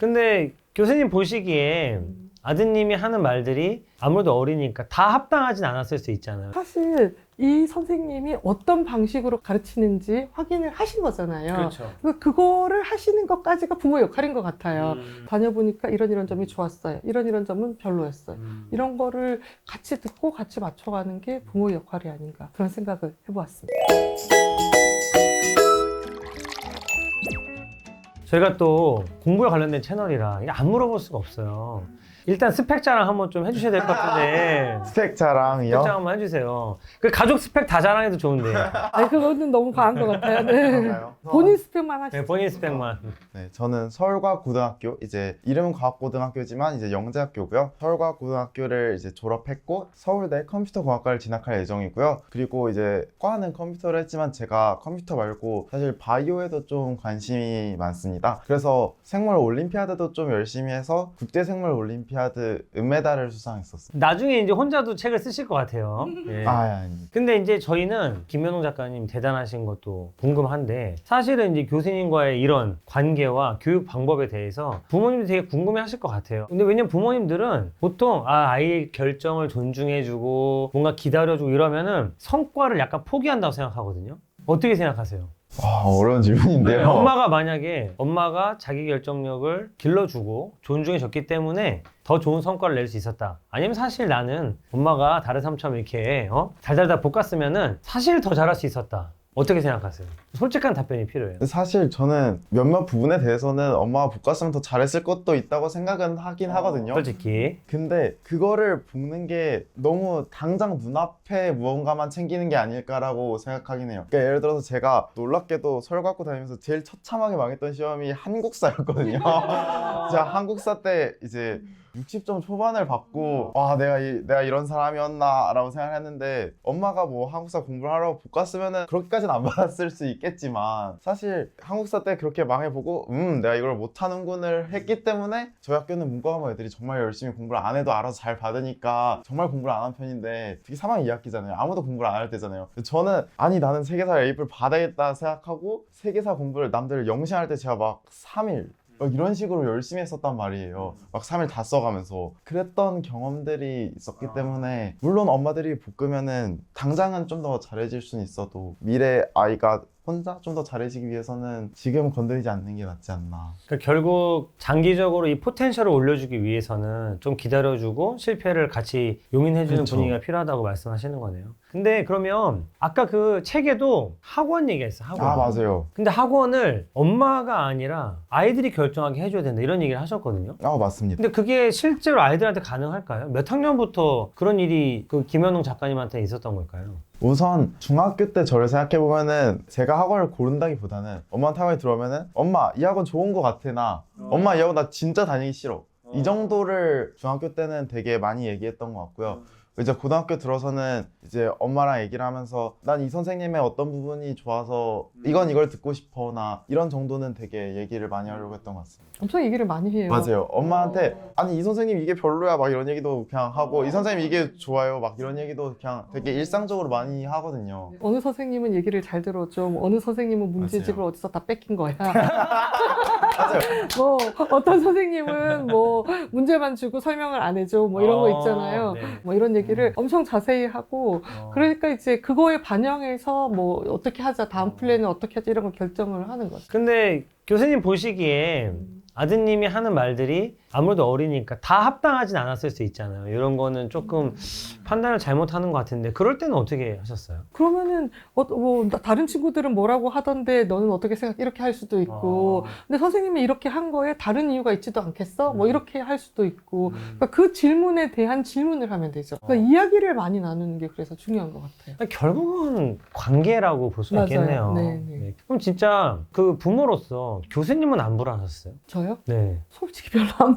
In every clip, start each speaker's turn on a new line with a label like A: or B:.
A: 근데 교수님 보시기에 아드님이 하는 말들이 아무래도 어리니까 다 합당하진 않았을 수 있잖아요.
B: 사실 이 선생님이 어떤 방식으로 가르치는지 확인을 하신 거잖아요.
A: 그렇죠.
B: 그거를 하시는 것까지가 부모 역할인 것 같아요. 다녀보니까 이런 점이 좋았어요. 이런 점은 별로였어요. 이런 거를 같이 듣고 같이 맞춰가는 게 부모의 역할이 아닌가 그런 생각을 해보았습니다.
A: 저희가 또 공부에 관련된 채널이라 이게 안 물어볼 수가 없어요. 일단 스펙 자랑 한번 좀 해주셔야 될 것 같은데.
C: 스펙 자랑이요?
A: 스펙 자랑 한번 해주세요. 그 가족 스펙 다 자랑해도 좋은데.
B: 아니, 그거는 너무 과한 것 같아요. 네.
C: 그런가요?
B: 본인 스펙만 하시죠.
A: 네, 본인 스펙만.
C: 네, 저는 서울과학고등학교, 이제 이름은 과학고등학교지만 이제 영재학교고요. 서울과학고등학교를 이제 졸업했고 서울대 컴퓨터공학과를 진학할 예정이고요. 그리고 이제 과는 컴퓨터를 했지만 제가 컴퓨터 말고 사실 바이오에도 좀 관심이 많습니다. 그래서 생물 올림피아드도 좀 열심히 해서 국제 생물 올림피아드 은메달을 수상했었어요.
A: 나중에 이제 혼자도 책을 쓰실 것 같아요. 예.
C: 아닙니다.
A: 근데 이제 저희는 김현웅 작가님 대단하신 것도 궁금한데 사실은 이제 교수님과의 이런 관계와 교육 방법에 대해서 부모님도 되게 궁금해 하실 것 같아요. 근데 왜냐면 부모님들은 보통 아이의 결정을 존중해주고 뭔가 기다려주고 이러면은 성과를 약간 포기한다고 생각하거든요. 어떻게 생각하세요?
C: 와, 어려운 질문인데요.
A: 엄마가 만약에 엄마가 자기 결정력을 길러주고 존중해줬기 때문에 더 좋은 성과를 낼 수 있었다. 아니면 사실 나는 엄마가 다른 사람처럼 이렇게 달달달 볶았으면은 사실 더 잘할 수 있었다. 어떻게 생각하세요? 솔직한 답변이 필요해요.
C: 사실 저는 몇몇 부분에 대해서는 엄마가 볶았으면 더 잘했을 것도 있다고 생각은 하긴 하거든요.
A: 솔직히.
C: 근데 그거를 볶는 게 너무 당장 눈앞에 무언가만 챙기는 게 아닐까라고 생각하긴 해요. 그러니까 예를 들어서 제가 놀랍게도 서울과학고 다니면서 제일 처참하게 망했던 시험이 한국사였거든요. 제가 한국사 때 이제 60점 초반을 받고 와 내가 이런 사람이었나 라고 생각했는데 엄마가 뭐 한국사 공부를 하라고 볶았으면은 그렇게까지는 안 받았을 수 있겠지만 사실 한국사 때 그렇게 망해보고 내가 이걸 못하는군을 했기 때문에 저희 학교는 문과과목 애들이 정말 열심히 공부를 안 해도 알아서 잘 받으니까 정말 공부를 안 한 편인데 되게 3학년 2학기잖아요. 아무도 공부를 안 할 때잖아요. 저는 아니 나는 세계사 A뿔 받아야겠다 생각하고 세계사 공부를 남들 영시할 때 제가 막 3일 막 이런 식으로 열심히 했었단 말이에요. 막 3일 다 써가면서 그랬던 경험들이 있었기 때문에 물론 엄마들이 볶으면은 당장은 좀 더 잘해질 수는 있어도 미래 아이가 혼자 좀 더 잘해지기 위해서는 지금 건드리지 않는 게 낫지 않나.
A: 그러니까 결국 장기적으로 이 포텐셜을 올려주기 위해서는 좀 기다려주고 실패를 같이 용인해주는
C: 그렇죠.
A: 분위기가 필요하다고 말씀하시는 거네요. 근데 그러면 아까 그 책에도 학원 얘기했어요. 학원.
C: 아 맞아요.
A: 근데 학원을 엄마가 아니라 아이들이 결정하게 해줘야 된다 이런 얘기를 하셨거든요.
C: 아 맞습니다.
A: 근데 그게 실제로 아이들한테 가능할까요? 몇 학년부터 그런 일이 그 김현웅 작가님한테 있었던 걸까요?
C: 우선 중학교 때 저를 생각해보면은 제가 학원을 고른다기보다는 엄마한테 학원에 들어오면은 엄마 이 학원 좋은 거 같아 나 엄마 이 학원 나 진짜 다니기 싫어 이 정도를 중학교 때는 되게 많이 얘기했던 것 같고요. 이제 고등학교 들어서는 이제 엄마랑 얘기를 하면서 난 이 선생님의 어떤 부분이 좋아서 이걸 듣고 싶어 나 이런 정도는 되게 얘기를 많이 하려고 했던 것 같습니다.
B: 엄청 얘기를 많이 해요.
C: 맞아요. 엄마한테 아니 이 선생님 이게 별로야 막 이런 얘기도 그냥 하고 이 선생님 이게 좋아요 막 이런 얘기도 그냥 되게 일상적으로 많이 하거든요.
B: 어느 선생님은 얘기를 잘 들어줘. 어느 선생님은 문제집을
C: 맞아요.
B: 어디서 다 뺏긴 거야.
C: 맞아요.
B: 뭐 어떤 선생님은 뭐 문제만 주고 설명을 안 해줘. 뭐 이런 거 있잖아요.
A: 네.
B: 뭐 이런 얘기를 엄청 자세히 하고 그러니까 이제 그거에 반영해서 뭐 어떻게 하자 다음 플랜은 어떻게 하자 이런 걸 결정을 하는 거죠.
A: 근데 교수님 보시기에 아드님이 하는 말들이 아무래도 어리니까 다 합당하진 않았을 수 있잖아요. 이런 거는 조금 판단을 잘못하는 것 같은데 그럴 때는 어떻게 하셨어요?
B: 그러면은 뭐 다른 친구들은 뭐라고 하던데 너는 어떻게 생각해? 이렇게 할 수도 있고 근데 선생님이 이렇게 한 거에 다른 이유가 있지도 않겠어? 뭐 이렇게 할 수도 있고 그러니까 그 질문에 대한 질문을 하면 되죠. 그러니까 이야기를 많이 나누는 게 그래서 중요한 것 같아요.
A: 결국은 관계라고 볼 수
B: 맞아요.
A: 있겠네요.
B: 네.
A: 네. 그럼 진짜 그 부모로서 교수님은 안 불안하셨어요?
B: 저요?
A: 네.
B: 솔직히 별로 안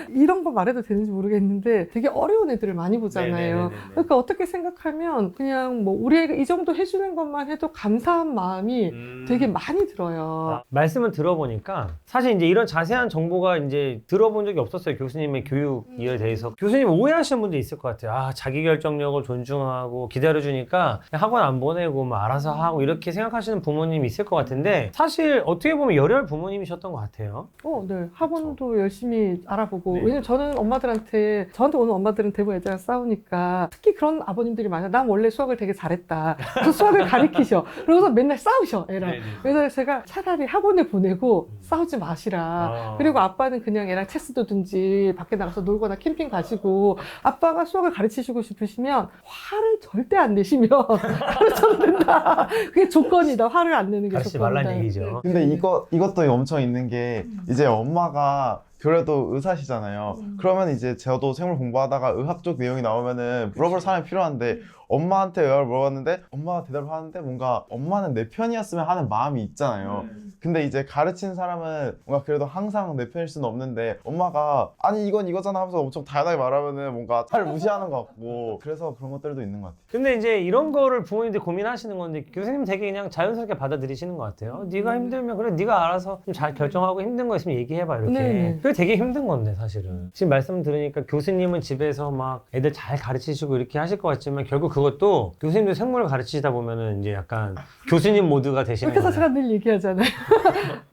B: 이런 거 말해도 되는지 모르겠는데 되게 어려운 애들을 많이 보잖아요.
A: 네네네네.
B: 그러니까 어떻게 생각하면 그냥 뭐 우리 애가 이 정도 해주는 것만 해도 감사한 마음이 되게 많이 들어요.
A: 말씀을 들어보니까 사실 이제 이런 자세한 정보가 이제 들어본 적이 없었어요. 교수님의 교육에 대해서. 교수님 오해하시는 분도 있을 것 같아요. 아, 자기 결정력을 존중하고 기다려주니까 학원 안 보내고 뭐 알아서 하고 이렇게 생각하시는 부모님이 있을 것 같은데 사실 어떻게 보면 열혈 부모님이셨던 것 같아요.
B: 네. 학원도 열심히 알아보고.
A: 네.
B: 왜냐면 저는 엄마들한테, 저한테 오는 엄마들은 대부분 애들이랑 싸우니까 특히 그런 아버님들이 많아요. 난 원래 수학을 되게 잘했다. 그래서 수학을 가르치셔. 그러고서 맨날 싸우셔, 애랑. 그래서 제가 차라리 학원에 보내고 싸우지 마시라. 그리고 아빠는 그냥 애랑 체스 두든지 밖에 나가서 놀거나 캠핑 가시고, 아빠가 수학을 가르치시고 싶으시면 화를 절대 안 내시면 가르쳐도 된다. 그게 조건이다. 화를 안 내는 게
A: 가르치지
B: 조건이다.
A: 말란 얘기죠.
C: 근데 이것도 엄청 있는 게 이제 엄마가 그래도 의사시잖아요. 그러면 이제 저도 생물 공부하다가 의학 쪽 내용이 나오면은 물어볼 사람이 필요한데 엄마한테 의학을 물어봤는데 엄마가 대답을 하는데 뭔가 엄마는 내 편이었으면 하는 마음이 있잖아요. 근데 이제 가르치는 사람은 뭔가 그래도 항상 내 편일 수는 없는데 엄마가 아니 이건 이거잖아 하면서 엄청 다양하게 말하면은 뭔가 잘 무시하는 것 같고 그래서 그런 것들도 있는 것 같아요.
A: 근데 이제 이런 거를 부모님들이 고민하시는 건데 교수님 되게 그냥 자연스럽게 받아들이시는 것 같아요. 네가 힘들면 그래 네가 알아서 좀 잘 결정하고 힘든 거 있으면 얘기해봐 이렇게.
B: 네.
A: 그게 되게 힘든 건데 사실은. 지금 말씀 들으니까 교수님은 집에서 막 애들 잘 가르치시고 이렇게 하실 것 같지만 결국 그것도 교수님들 생물을 가르치시다 보면은 이제 약간 교수님 모드가 되시는
B: 그래서
A: 거예요.
B: 제가 늘 얘기하잖아요.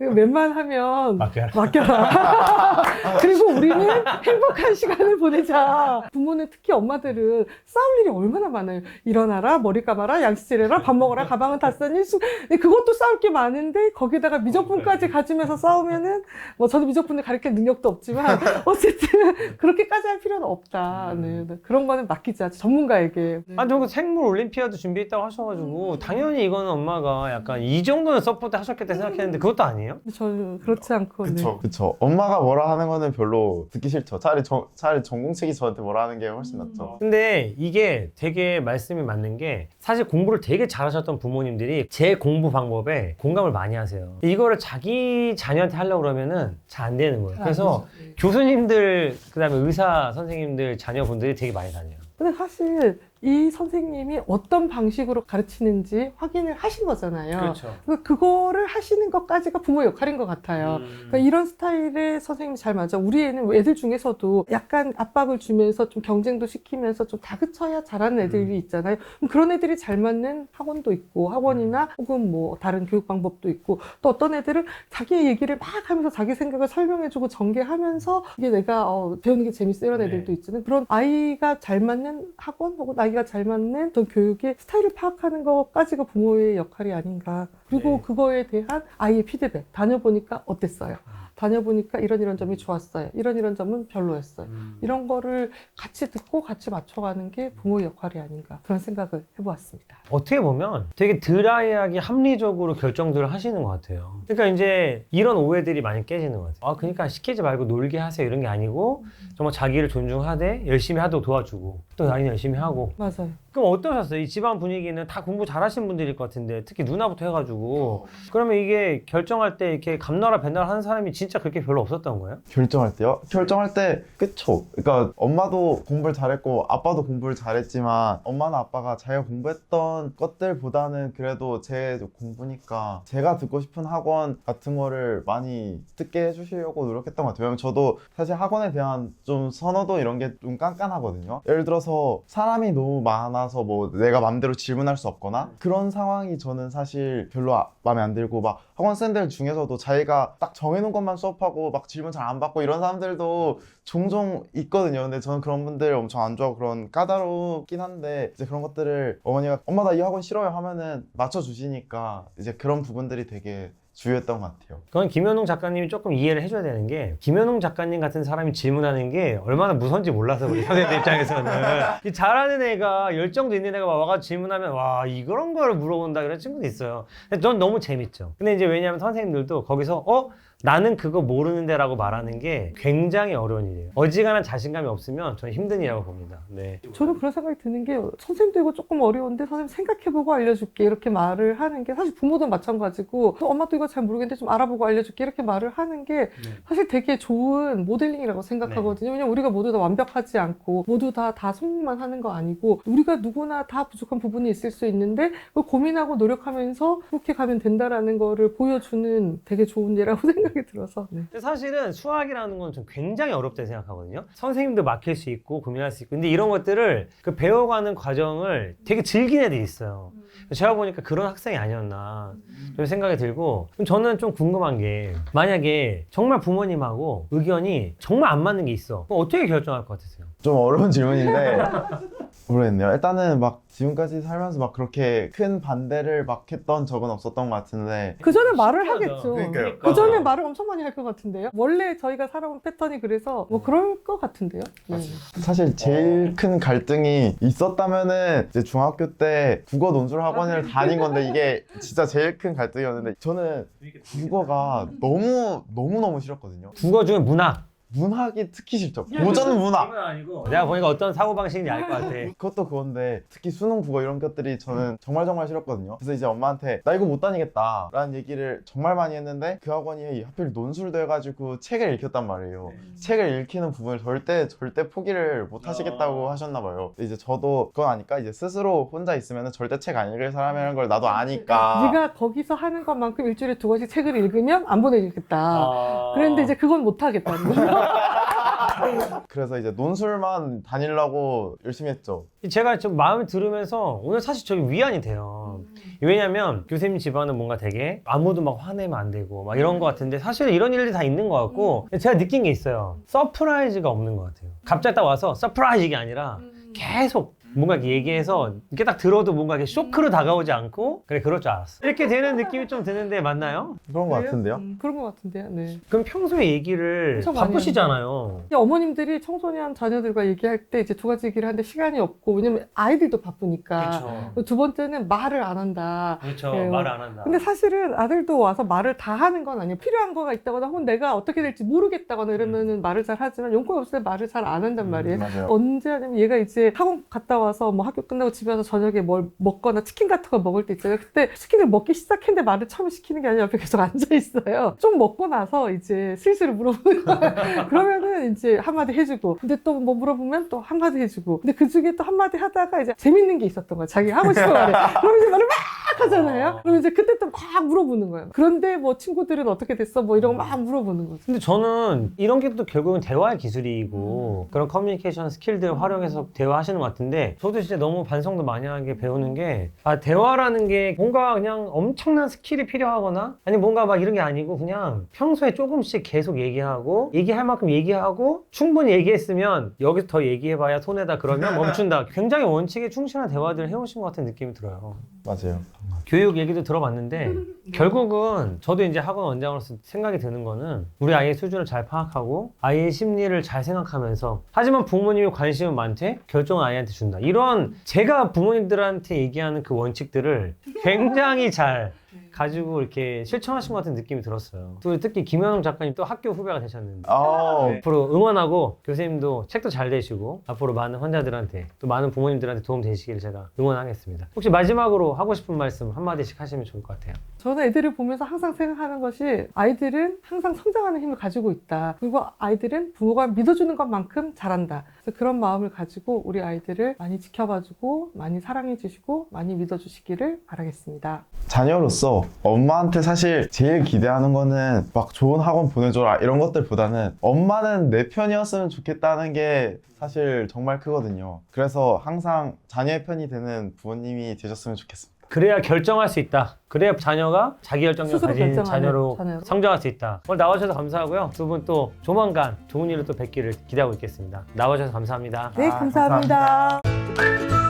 B: 웬만하면
A: 맡겨라.
B: 맡겨라. 그리고 우리는 행복한 시간을 보내자. 부모는 특히 엄마들은 싸울 일이 얼마나 많아요. 일어나라, 머리 감아라, 양치질해라, 밥 먹어라, 가방은 다 싸니. 근데 그것도 싸울 게 많은데 거기다가 미적분까지 가지면서 싸우면은 뭐 저도 미적분을 가르칠 능력도 없지만 어쨌든 그렇게까지 할 필요는 없다. 네. 그런 거는 맡기자. 전문가에게. 네.
A: 아니, 저 생물 올림피아드 준비했다고 하셔가지고 당연히 이거는 엄마가 약간 이 정도는 서포트 하셨겠다 생각했는데 그것도 아니에요?
B: 저는 그렇지 않고. 네.
C: 그쵸. 엄마가 뭐라 하는 거는 별로 듣기 싫죠. 차라리 전공책이 저한테 뭐라 하는 게 훨씬 낫죠.
A: 근데 이게 되게 말씀이 맞는 게 사실 공부를 되게 잘하셨던 부모님들이 제 공부 방법에 공감을 많이 하세요. 이거를 자기 자녀한테 하려고 그러면은 잘 안 되는 거예요. 그래서 교수님들 그다음에 의사 선생님들 자녀분들이 되게 많이 다녀요.
B: 근데 사실 이 선생님이 어떤 방식으로 가르치는지 확인을 하신 거잖아요.
A: 그렇죠.
B: 그래서 그거를 하시는 것까지가 부모 역할인 것 같아요. 그러니까 이런 스타일의 선생님이 잘 맞아. 우리 애는 애들 중에서도 약간 압박을 주면서 좀 경쟁도 시키면서 좀 다그쳐야 잘하는 애들이 있잖아요. 그럼 그런 애들이 잘 맞는 학원도 있고 학원이나 혹은 뭐 다른 교육 방법도 있고 또 어떤 애들은 자기의 얘기를 막 하면서 자기 생각을 설명해주고 전개하면서 이게 내가 배우는 게 재밌어 이런 애들도 있잖아요. 그런 아이가 잘 맞는 학원 혹은 아이가 잘 맞는 어떤 교육의 스타일을 파악하는 것까지가 부모의 역할이 아닌가. 그리고 그거에 대한 아이의 피드백. 다녀보니까 어땠어요? 다녀보니까 이런 점이 좋았어요. 이런 점은 별로였어요. 이런 거를 같이 듣고 같이 맞춰가는 게 부모의 역할이 아닌가. 그런 생각을 해보았습니다.
A: 어떻게 보면 되게 드라이하게 합리적으로 결정들을 하시는 것 같아요. 그러니까 이제 이런 오해들이 많이 깨지는 것 같아요. 그러니까 시키지 말고 놀게 하세요 이런 게 아니고 정말 자기를 존중하되 열심히 하도록 도와주고 또 나이는 열심히 하고.
B: 맞아요.
A: 그럼 어떠셨어요? 이 집안 분위기는 다 공부 잘하신 분들일 것 같은데 특히 누나부터 해가지고 그러면 이게 결정할 때 이렇게 감나라 배나라 하는 사람이 진짜 그렇게 별로 없었던 거예요?
C: 결정할 때요? 결정할 때 그쵸. 그러니까 엄마도 공부를 잘했고 아빠도 공부를 잘했지만 엄마나 아빠가 자기가 공부했던 것들보다는 그래도 제 공부니까 제가 듣고 싶은 학원 같은 거를 많이 듣게 해주시려고 노력했던 것 같아요. 왜냐면 저도 사실 학원에 대한 좀 선호도 이런 게 좀 깐깐하거든요. 예를 들어서 사람이 너무 많아서 뭐 내가 맘대로 질문할 수 없거나 그런 상황이 저는 사실 별로 마음에 안 들고 막 학원생들 중에서도 자기가 딱 정해놓은 것만 수업하고 막 질문 잘 안 받고 이런 사람들도 종종 있거든요. 근데 저는 그런 분들 엄청 안 좋아하고 그런 까다롭긴 한데 이제 그런 것들을 어머니가 엄마 나 이 학원 싫어요 하면은 맞춰주시니까 이제 그런 부분들이 되게 주요했던 것 같아요.
A: 그건 김현웅 작가님이 조금 이해를 해줘야 되는 게 김현웅 작가님 같은 사람이 질문하는 게 얼마나 무서운지 몰라서 우리 선생님 입장에서는 이 잘하는 애가 열정도 있는 애가 와가지고 질문하면 와 이런 거를 물어본다 이런 친구도 있어요. 근데 전 너무 재밌죠. 근데 이제 왜냐하면 선생님들도 거기서 나는 그거 모르는데 라고 말하는 게 굉장히 어려운 일이에요. 어지간한 자신감이 없으면 저는 힘든 일이라고 봅니다. 네.
B: 저는 그런 생각이 드는 게 선생님도 이거 조금 어려운데 선생님 생각해보고 알려줄게 이렇게 말을 하는 게 사실 부모도 마찬가지고 엄마도 이거 잘 모르겠는데 좀 알아보고 알려줄게 이렇게 말을 하는 게 사실 되게 좋은 모델링이라고 생각하거든요. 왜냐면 우리가 모두 다 완벽하지 않고 모두 다 성공만 하는 거 아니고 우리가 누구나 다 부족한 부분이 있을 수 있는데 그걸 고민하고 노력하면서 그렇게 가면 된다라는 거를 보여주는 되게 좋은 예라고 생각해요. 생각이 들어서. 네.
A: 근데 사실은 수학이라는 건 좀 굉장히 어렵다고 생각하거든요. 선생님도 막힐 수 있고 고민할 수 있고 근데 이런 것들을 그 배워가는 과정을 되게 즐기는 애들이 있어요. 제가 보니까 그런 학생이 아니었나 좀 생각이 들고 그럼 저는 좀 궁금한 게 만약에 정말 부모님하고 의견이 정말 안 맞는 게 있어 그럼 어떻게 결정할 것 같으세요?
C: 좀 어려운 질문인데 모르겠네요. 일단은 막 지금까지 살면서 막 그렇게 큰 반대를 막 했던 적은 없었던 것 같은데
B: 그 전에 말을
A: 신기하다.
B: 하겠죠.
C: 그러니까요.
B: 그 전에 말을 엄청 많이 할 것 같은데요. 원래 저희가 살아온 패턴이 그래서 뭐 그럴 것 같은데요. 네.
C: 사실 제일 큰 갈등이 있었다면은 이제 중학교 때 국어 논술 학원을 다닌 건데 이게 진짜 제일 큰 갈등이었는데 저는 국어가 너무 싫었거든요.
A: 국어 중에 문학
C: 문학이 특히 싫죠. 고전 문학.
A: 아니고 내가 보니까 어떤 사고방식인지 알 것 같아.
C: 그것도 그건데 특히 수능 국어 이런 것들이 저는 정말 싫었거든요. 그래서 이제 엄마한테 나 이거 못 다니겠다 라는 얘기를 정말 많이 했는데 그 학원이 하필 논술도 해가지고 책을 읽혔단 말이에요. 책을 읽히는 부분을 절대 포기를 못 하시겠다고 하셨나 봐요. 이제 저도 그건 아니까 이제 스스로 혼자 있으면 절대 책 안 읽을 사람이라는 걸 나도 아니까
B: 네가 거기서 하는 것만큼 일주일에 2권씩 책을 읽으면 안 보내주겠다. 그랬는데 이제 그건 못 하겠다는 거예요.
C: 그래서 이제 논술만 다니려고 열심히 했죠.
A: 제가 좀 마음을 들으면서 오늘 사실 저기 위안이 돼요. 왜냐면 교수님 집안은 뭔가 되게 아무도 막 화내면 안 되고 막 이런 것 같은데 사실 이런 일들이 다 있는 것 같고 제가 느낀 게 있어요. 서프라이즈가 없는 것 같아요. 갑자기 딱 와서 서프라이즈 이게 아니라 계속 뭔가 이렇게 얘기해서 이렇게 딱 들어도 뭔가 이렇게 쇼크로 다가오지 않고 그래 그럴 줄 알았어. 이렇게 되는 느낌이 좀 드는데 맞나요?
C: 그런 것 같은데요.
B: 그런 것 같은데요. 네.
A: 그럼 평소에 얘기를
B: 엄청 많이
A: 바쁘시잖아요.
B: 어머님들이 청소년 자녀들과 얘기할 때 이제 2가지 얘기를 하는데 시간이 없고 왜냐면 아이들도 바쁘니까.
A: 그렇죠.
B: 두 번째는 말을 안 한다.
A: 그렇죠.
B: 네,
A: 말을 안 한다.
B: 근데 사실은 아들도 와서 말을 다 하는 건 아니에요. 필요한 거가 있다거나 혹은 내가 어떻게 될지 모르겠다거나 이러면은 말을 잘 하지만 용건 없을 때 말을 잘 안 한단 말이에요.
C: 맞아요.
B: 언제 하냐면 얘가 이제 학원 갔다 와서 뭐 학교 끝나고 집에 와서 저녁에 뭘 먹거나 치킨 같은 거 먹을 때 있잖아요. 그때 치킨을 먹기 시작했는데 말을 처음 시키는 게 아니라 옆에 계속 앉아 있어요. 좀 먹고 나서 이제 슬슬 물어보는 거예요. 그러면은 이제 한마디 해주고 근데 또 뭐 물어보면 또 한마디 해주고 근데 그 중에 또 한마디 하다가 이제 재밌는 게 있었던 거예요. 자기가 하고 싶은 말을. 그럼 이제 말을 막 하잖아요. 그럼 이제 그때 또 막 물어보는 거예요. 그런데 뭐 친구들은 어떻게 됐어? 뭐 이런 거 막 물어보는 거죠.
A: 근데 저는 이런 게 또 결국은 대화의 기술이고 그런 커뮤니케이션 스킬들 활용해서 대화하시는 것 같은데 저도 진짜 너무 반성도 많이 하게 배우는 게 대화라는 게 뭔가 그냥 엄청난 스킬이 필요하거나 아니 뭔가 막 이런 게 아니고 그냥 평소에 조금씩 계속 얘기하고 얘기할 만큼 얘기하고 충분히 얘기했으면 여기서 더 얘기해봐야 손해다 그러면 멈춘다. 굉장히 원칙에 충실한 대화들을 해오신 것 같은 느낌이 들어요.
C: 맞아요.
A: 교육 얘기도 들어봤는데 결국은 저도 이제 학원 원장으로서 생각이 드는 거는 우리 아이의 수준을 잘 파악하고 아이의 심리를 잘 생각하면서 하지만 부모님이 관심은 많대 결정은 아이한테 준다. 이런 제가 부모님들한테 얘기하는 그 원칙들을 굉장히 잘 가지고 이렇게 실천하신 것 같은 느낌이 들었어요. 또 특히 김현웅 작가님 또 학교 후배가 되셨는데 앞으로 응원하고 교수님도 책도 잘 되시고 앞으로 많은 환자들한테 또 많은 부모님들한테 도움 되시기를 제가 응원하겠습니다. 혹시 마지막으로 하고 싶은 말씀 한마디씩 하시면 좋을 것 같아요.
B: 저는 애들을 보면서 항상 생각하는 것이 아이들은 항상 성장하는 힘을 가지고 있다. 그리고 아이들은 부모가 믿어주는 것만큼 잘한다. 그래서 그런 마음을 가지고 우리 아이들을 많이 지켜봐주고 많이 사랑해주시고 많이 믿어주시기를 바라겠습니다.
C: 자녀로서 엄마한테 사실 제일 기대하는 거는 막 좋은 학원 보내줘라 이런 것들보다는 엄마는 내 편이었으면 좋겠다는 게 사실 정말 크거든요. 그래서 항상 자녀의 편이 되는 부모님이 되셨으면 좋겠습니다.
A: 그래야 결정할 수 있다. 그래야 자녀가 자기 결정력
B: 스스로
A: 가진
B: 결정하는
A: 자녀로
B: 자녀로.
A: 성장할 수 있다. 오늘 나와주셔서 감사하고요. 두 분 또 조만간 좋은 일을 또 뵙기를 기대하고 있겠습니다. 나와주셔서 감사합니다.
B: 네, 감사합니다.
C: 감사합니다.